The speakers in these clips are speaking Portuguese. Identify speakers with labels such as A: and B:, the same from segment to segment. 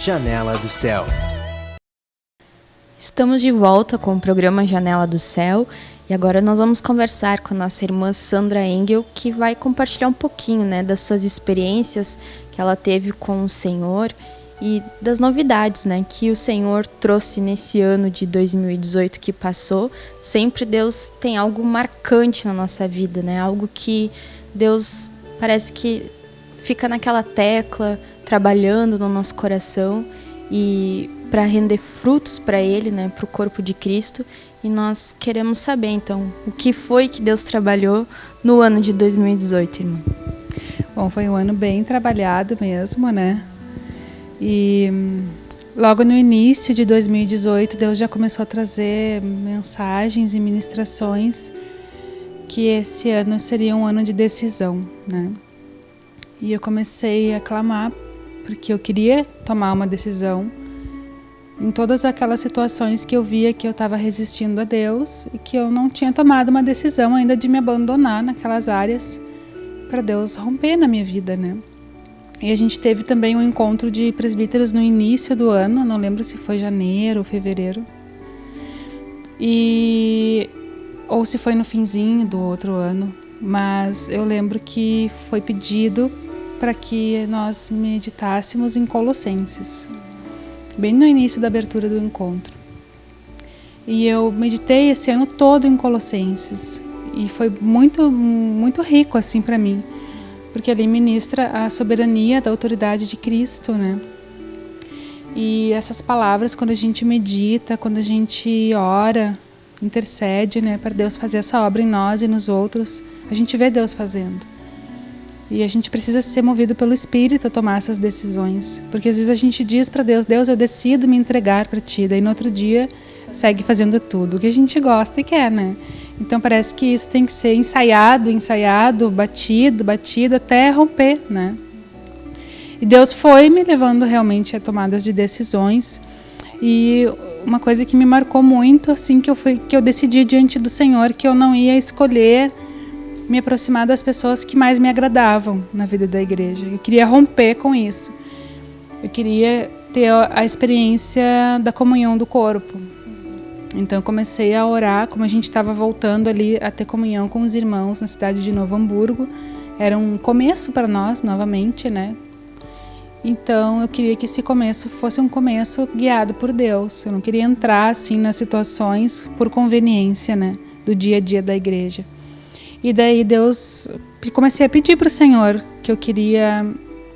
A: Janela do Céu.
B: Estamos de volta com o programa Janela do Céu e agora nós vamos conversar com a nossa irmã Sandra Engel, que vai compartilhar um pouquinho, das suas experiências que ela teve com o Senhor e das novidades, que o Senhor trouxe nesse ano de 2018 que passou. Sempre Deus tem algo marcante na nossa vida, algo que Deus parece que fica naquela tecla, trabalhando no nosso coração e para render frutos para Ele, para o corpo de Cristo. E nós queremos saber, então, o que foi que Deus trabalhou no ano de 2018, irmã?
C: Bom, foi um ano bem trabalhado mesmo, E logo no início de 2018, Deus já começou a trazer mensagens e ministrações que esse ano seria um ano de decisão, E eu comecei a clamar porque eu queria tomar uma decisão em todas aquelas situações que eu via que eu estava resistindo a Deus e que eu não tinha tomado uma decisão ainda de me abandonar naquelas áreas para Deus romper na minha vida, E a gente teve também um encontro de presbíteros no início do ano, não lembro se foi janeiro ou fevereiro, ou se foi no finzinho do outro ano, mas eu lembro que foi pedido para que nós meditássemos em Colossenses, bem no início da abertura do encontro. E eu meditei esse ano todo em Colossenses e foi muito, muito rico assim para mim, porque ali ministra a soberania da autoridade de Cristo, E essas palavras, quando a gente medita, quando a gente ora, intercede, para Deus fazer essa obra em nós e nos outros, a gente vê Deus fazendo. E a gente precisa ser movido pelo Espírito a tomar essas decisões, porque às vezes a gente diz para Deus, eu decido me entregar para Ti, daí no outro dia segue fazendo tudo o que a gente gosta e quer, Então parece que isso tem que ser ensaiado, batido até romper, E Deus foi me levando realmente a tomadas de decisões. E uma coisa que me marcou muito, assim, que eu decidi diante do Senhor que eu não ia escolher me aproximar das pessoas que mais me agradavam na vida da igreja. Eu queria romper com isso. Eu queria ter a experiência da comunhão do corpo. Então eu comecei a orar, como a gente estava voltando ali a ter comunhão com os irmãos na cidade de Novo Hamburgo. Era um começo para nós, novamente, Então eu queria que esse começo fosse um começo guiado por Deus. Eu não queria entrar assim nas situações por conveniência, do dia a dia da igreja. E daí comecei a pedir para o Senhor que eu queria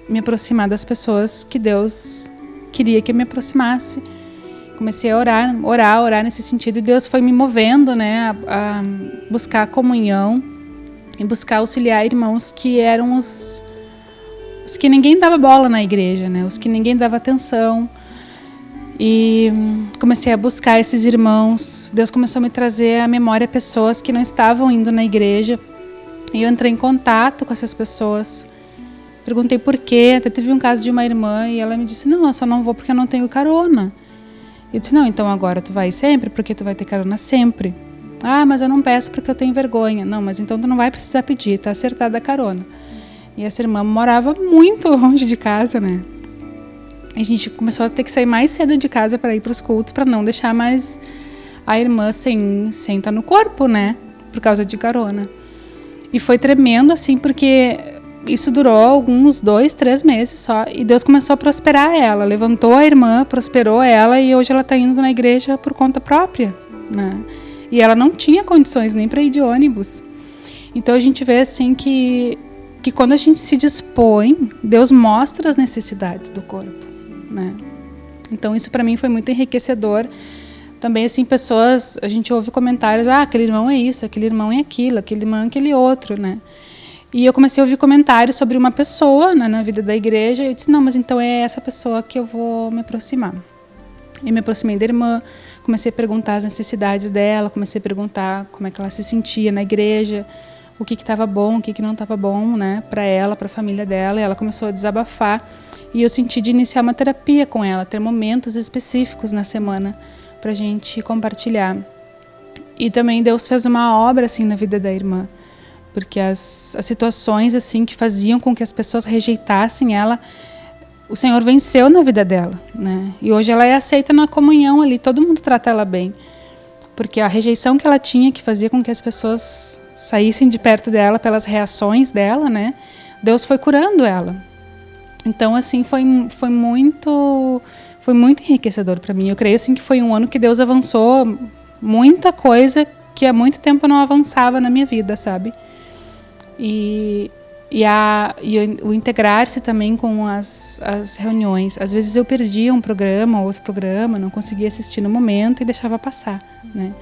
C: me aproximar das pessoas que Deus queria que eu me aproximasse. Comecei a orar nesse sentido, e Deus foi me movendo, a buscar comunhão e buscar auxiliar irmãos que eram os que ninguém dava bola na igreja, os que ninguém dava atenção. E comecei a buscar esses irmãos. Deus começou a me trazer à memória pessoas que não estavam indo na igreja. E eu entrei em contato com essas pessoas. Perguntei por quê. Até teve um caso de uma irmã e ela me disse, não, eu só não vou porque eu não tenho carona. Eu disse, não, então agora tu vai sempre porque tu vai ter carona sempre. Ah, mas eu não peço porque eu tenho vergonha. Não, mas então tu não vai precisar pedir, tá acertada a carona. E essa irmã morava muito longe de casa, A gente começou a ter que sair mais cedo de casa para ir para os cultos, para não deixar mais a irmã sem estar no corpo, por causa de carona. E foi tremendo, assim, porque isso durou alguns 2, 3 meses só. E Deus começou a prosperar ela. Levantou a irmã, prosperou ela, e hoje ela está indo na igreja por conta própria, E ela não tinha condições nem para ir de ônibus. Então a gente vê, assim, que quando a gente se dispõe, Deus mostra as necessidades do corpo. Então isso para mim foi muito enriquecedor. Também assim, pessoas, a gente ouve comentários, aquele irmão é isso, aquele irmão é aquilo, aquele irmão é aquele outro, E eu comecei a ouvir comentários sobre uma pessoa, na vida da igreja, e eu disse, não, mas então é essa pessoa que eu vou me aproximar. E me aproximei da irmã, comecei a perguntar as necessidades dela, comecei a perguntar como é que ela se sentia na igreja, o que estava bom, o que não estava bom, para ela, para a família dela, e ela começou a desabafar. E eu senti de iniciar uma terapia com ela, ter momentos específicos na semana para a gente compartilhar. E também Deus fez uma obra assim na vida da irmã, porque as situações assim que faziam com que as pessoas rejeitassem ela o Senhor venceu na vida dela, né? E hoje ela é aceita na comunhão ali, todo mundo trata ela bem. Porque a rejeição que ela tinha, que fazia com que as pessoas saíssem de perto dela pelas reações dela, né? Deus foi curando ela. Então, assim, foi muito enriquecedor para mim. Eu creio, assim, que foi um ano que Deus avançou muita coisa que há muito tempo não avançava na minha vida, sabe? E o integrar-se também com as reuniões. Às vezes eu perdia um programa, outro programa, não conseguia assistir no momento e deixava passar, né?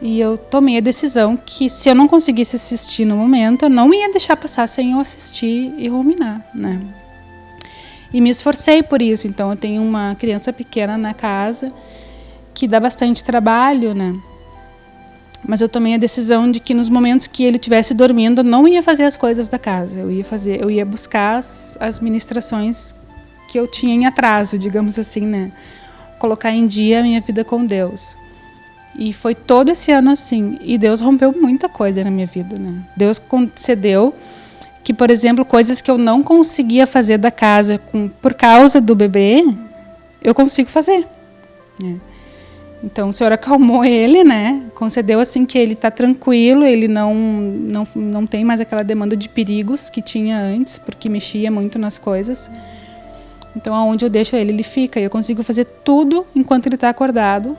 C: E eu tomei a decisão que se eu não conseguisse assistir no momento, eu não ia deixar passar sem eu assistir e ruminar, né? E me esforcei por isso. Então eu tenho uma criança pequena na casa que dá bastante trabalho, né? Mas eu tomei a decisão de que nos momentos que ele estivesse dormindo, eu não ia fazer as coisas da casa. Eu ia buscar as ministrações que eu tinha em atraso, digamos assim, né? Colocar em dia a minha vida com Deus. E foi todo esse ano assim. E Deus rompeu muita coisa na minha vida, né? Deus concedeu que, por exemplo, coisas que eu não conseguia fazer da casa por causa do bebê, eu consigo fazer, né? Então o Senhor acalmou ele, né? Concedeu assim que ele está tranquilo, ele não tem mais aquela demanda de perigos que tinha antes, porque mexia muito nas coisas. Então aonde eu deixo ele fica. E eu consigo fazer tudo enquanto ele está acordado.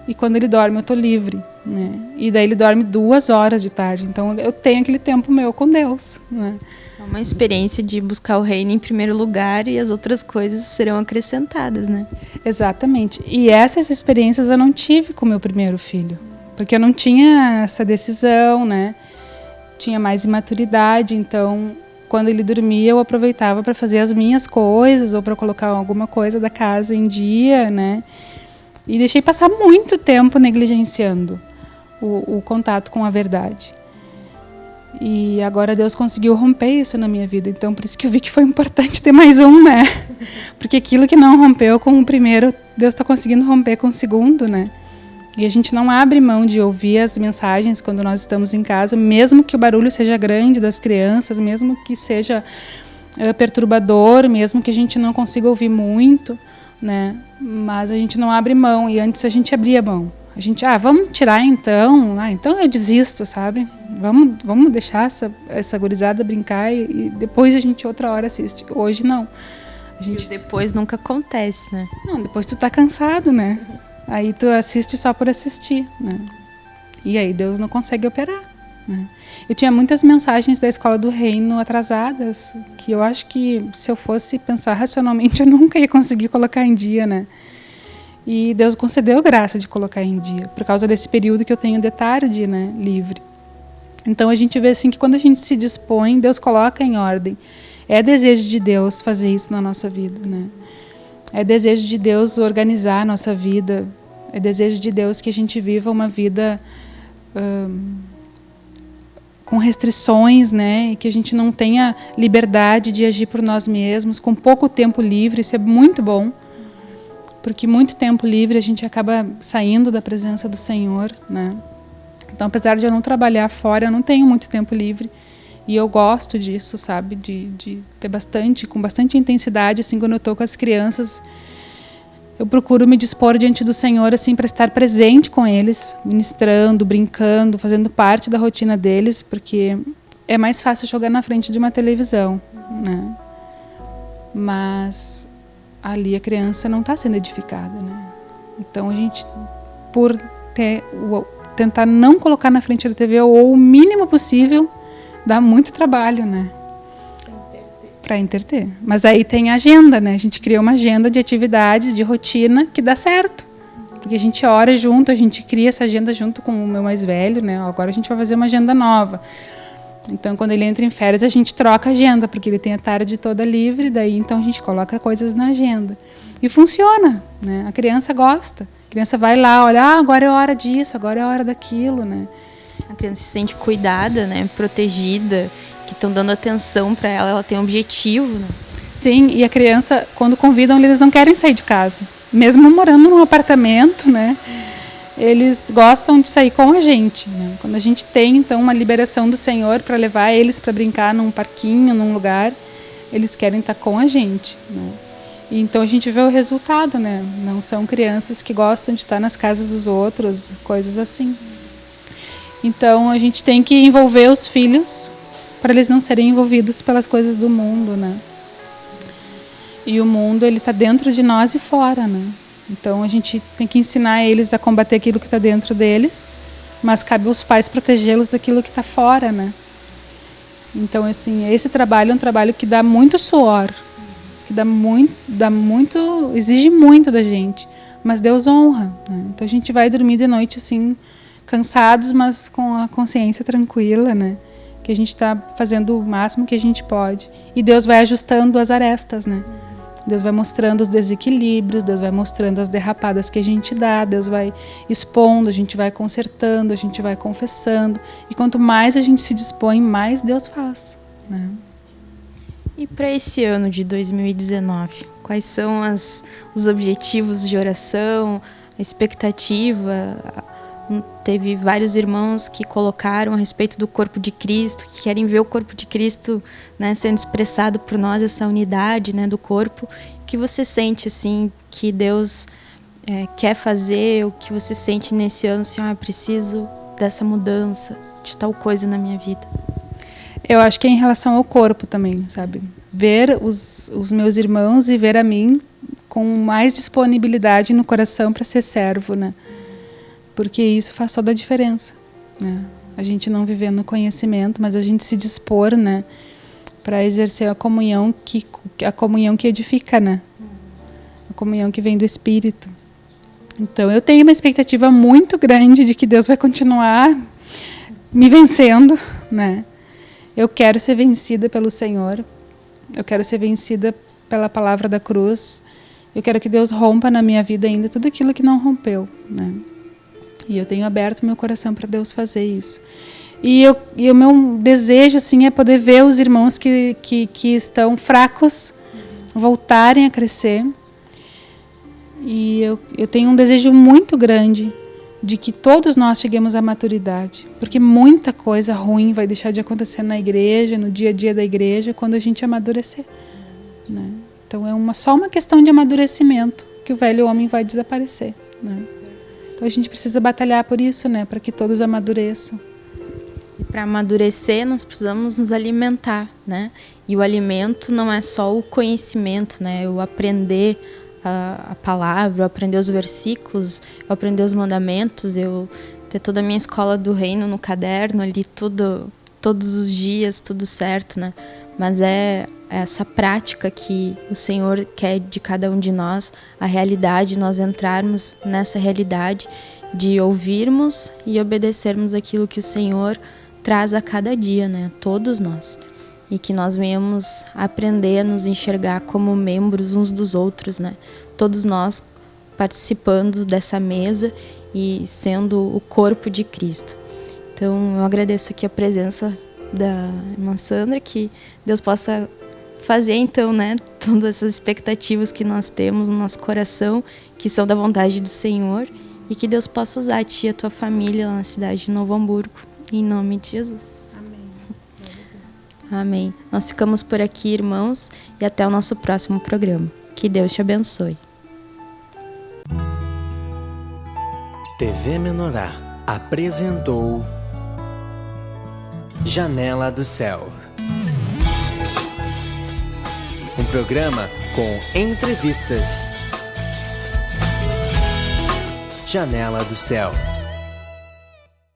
C: E quando ele dorme, eu estou livre, né? E daí ele dorme 2 horas de tarde. Então eu tenho aquele tempo meu com Deus, né?
B: É uma experiência de buscar o reino em primeiro lugar e as outras coisas serão acrescentadas, né?
C: Exatamente. E essas experiências eu não tive com o meu primeiro filho. Porque eu não tinha essa decisão, né? Tinha mais imaturidade. Então, quando ele dormia, eu aproveitava para fazer as minhas coisas ou para colocar alguma coisa da casa em dia, né? E deixei passar muito tempo negligenciando o contato com a verdade. E agora Deus conseguiu romper isso na minha vida. Então, por isso que eu vi que foi importante ter mais um, né? Porque aquilo que não rompeu com o primeiro, Deus está conseguindo romper com o segundo, né? E a gente não abre mão de ouvir as mensagens quando nós estamos em casa, mesmo que o barulho seja grande das crianças, mesmo que seja perturbador, mesmo que a gente não consiga ouvir muito, né? Mas a gente não abre mão, e antes a gente abria mão. A gente, vamos tirar então, então eu desisto, sabe? Vamos deixar essa gurizada brincar e depois a gente outra hora assiste. Hoje não.
B: E depois nunca acontece, né?
C: Não, depois tu tá cansado, né? Aí tu assiste só por assistir, né? E aí Deus não consegue operar, né? Eu tinha muitas mensagens da Escola do Reino atrasadas, que eu acho que se eu fosse pensar racionalmente eu nunca ia conseguir colocar em dia, né? E Deus concedeu graça de colocar em dia, por causa desse período que eu tenho de tarde, né, livre. Então a gente vê assim que quando a gente se dispõe, Deus coloca em ordem. É desejo de Deus fazer isso na nossa vida, né? É desejo de Deus organizar a nossa vida. É desejo de Deus que a gente viva uma vida com restrições, né? E que a gente não tenha liberdade de agir por nós mesmos, com pouco tempo livre. Isso é muito bom. Porque muito tempo livre a gente acaba saindo da presença do Senhor, né? Então, apesar de eu não trabalhar fora, eu não tenho muito tempo livre. E eu gosto disso, sabe? De ter com bastante intensidade, assim, quando eu estou com as crianças, eu procuro me dispor diante do Senhor, assim, para estar presente com eles, ministrando, brincando, fazendo parte da rotina deles, porque é mais fácil jogar na frente de uma televisão, né? Mas ali a criança não está sendo edificada, né? Então a gente, por tentar não colocar na frente da TV ou o mínimo possível, dá muito trabalho, né? Para interter. Mas aí tem a agenda, né? A gente cria uma agenda de atividades, de rotina que dá certo. Porque a gente ora junto, a gente cria essa agenda junto com o meu mais velho, né? Agora a gente vai fazer uma agenda nova. Então, quando ele entra em férias, a gente troca a agenda, porque ele tem a tarde toda livre, daí então a gente coloca coisas na agenda. E funciona, né? A criança gosta. A criança vai lá, olha, agora é hora disso, agora é hora daquilo, né?
B: A criança se sente cuidada, né? Protegida, que estão dando atenção para ela, ela tem um objetivo, né?
C: Sim, e a criança, quando convidam, eles não querem sair de casa. Mesmo morando num apartamento, né? Eles gostam de sair com a gente, né? Quando a gente tem, então, uma liberação do Senhor para levar eles para brincar num parquinho, num lugar, eles querem estar com a gente, né? E então a gente vê o resultado, né? Não são crianças que gostam de estar nas casas dos outros, coisas assim. Então a gente tem que envolver os filhos para eles não serem envolvidos pelas coisas do mundo, né? E o mundo, ele está dentro de nós e fora, né? Então a gente tem que ensinar eles a combater aquilo que está dentro deles, mas cabe aos pais protegê-los daquilo que está fora, né? Então, assim, esse trabalho é um trabalho que dá muito suor, que exige muito da gente, mas Deus honra, né? Então a gente vai dormir de noite assim, cansados, mas com a consciência tranquila, né? Que a gente está fazendo o máximo que a gente pode. E Deus vai ajustando as arestas, né? Deus vai mostrando os desequilíbrios, Deus vai mostrando as derrapadas que a gente dá, Deus vai expondo, a gente vai consertando, a gente vai confessando. E quanto mais a gente se dispõe, mais Deus faz, né?
B: E para esse ano de 2019, quais são os objetivos de oração, a expectativa? Teve vários irmãos que colocaram a respeito do corpo de Cristo, que querem ver o corpo de Cristo, né, sendo expressado por nós, essa unidade, né, do corpo. O que você sente, assim, que Deus quer fazer, o que você sente nesse ano, assim, eu preciso dessa mudança, de tal coisa na minha vida?
C: Eu acho que é em relação ao corpo também, sabe? Ver os meus irmãos e ver a mim com mais disponibilidade no coração para ser servo, né? Porque isso faz toda a diferença, né? A gente não viver no conhecimento, mas a gente se dispor, né, para exercer a comunhão que edifica, né? A comunhão que vem do Espírito. Então, eu tenho uma expectativa muito grande de que Deus vai continuar me vencendo, né? Eu quero ser vencida pelo Senhor. Eu quero ser vencida pela palavra da cruz. Eu quero que Deus rompa na minha vida ainda tudo aquilo que não rompeu, né? E eu tenho aberto meu coração para Deus fazer isso. E o meu desejo, assim, é poder ver os irmãos que estão fracos voltarem a crescer. E eu tenho um desejo muito grande de que todos nós cheguemos à maturidade. Porque muita coisa ruim vai deixar de acontecer na igreja, no dia a dia da igreja, quando a gente amadurecer, né? Então é só uma questão de amadurecimento, que o velho homem vai desaparecer, né? Então a gente precisa batalhar por isso, né? Para que todos amadureçam.
B: E para amadurecer, nós precisamos nos alimentar, né? E o alimento não é só o conhecimento, né? Eu aprender a palavra, eu aprender os versículos, eu aprender os mandamentos, eu ter toda a minha escola do reino no caderno ali, tudo, todos os dias, tudo certo, né? Mas é essa prática que o Senhor quer de cada um de nós, a realidade, nós entrarmos nessa realidade de ouvirmos e obedecermos aquilo que o Senhor traz a cada dia, né? Todos nós. E que nós venhamos aprender a nos enxergar como membros uns dos outros, né? Todos nós participando dessa mesa e sendo o corpo de Cristo. Então, eu agradeço aqui a presença da irmã Sandra, que Deus possa fazer, então, né, todas essas expectativas que nós temos no nosso coração, que são da vontade do Senhor, e que Deus possa usar a ti e a tua família lá na cidade de Novo Hamburgo, em nome de Jesus. Amém. Amém. Nós ficamos por aqui, irmãos, e até o nosso próximo programa. Que Deus te abençoe.
A: TV Menorá apresentou Janela do Céu. Um programa com entrevistas. Janela do Céu.